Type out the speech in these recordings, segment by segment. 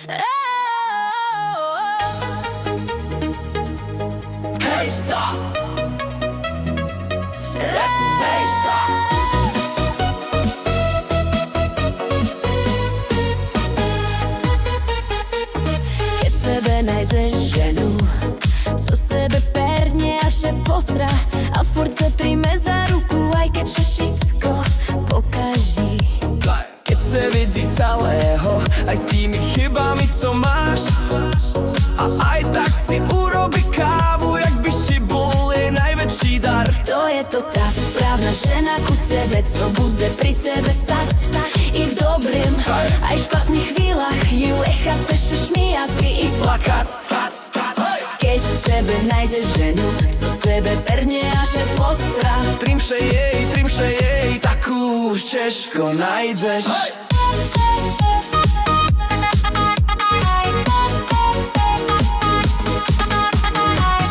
Hey, stop! Hey, stop! Keď sebe nájdeš ženu, co sebe perne a vše posra a furt se príjme za ruku, aj keď všetko pokaží. Keď se vidí celého, aj s tými chybami, co máš, a aj tak si urobi kávu, jak by si bol jej najväčší dar. To je to tá správna žena ku tebe, co bude pri tebe stať i v dobrým, aj v špatných chvíľach ju nechať se šmíjať si i plakať. Keď v sebe nájdeš ženu, co sebe perne a že posra, Trimše jej, takú už ťažko nájdeš.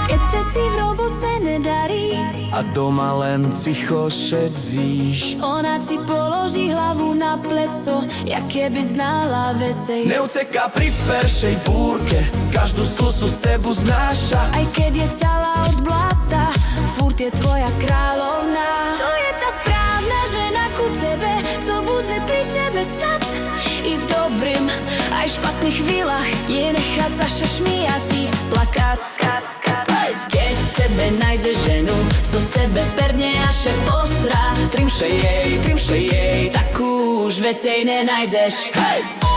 keď všetci v roboce nedarí, A doma len ticho šedzíš. ona ti položí hlavu na pleco, jak keby znala vecej. Neuteká pri peršej búrke, každú slzu z tebu znáša. Aj keď je celá od blata, furt je tvoja kráľovná. To je tá správna žena ku tebe, co bude pri tebe stať i v dobrým, aj v špatných chvíľach je nechať sa šmíjať si plakať. Keď v sebe nájdeš ženu, co sebe perne a še posra, Trimše jej, takú už vecej nenájdeš. hej!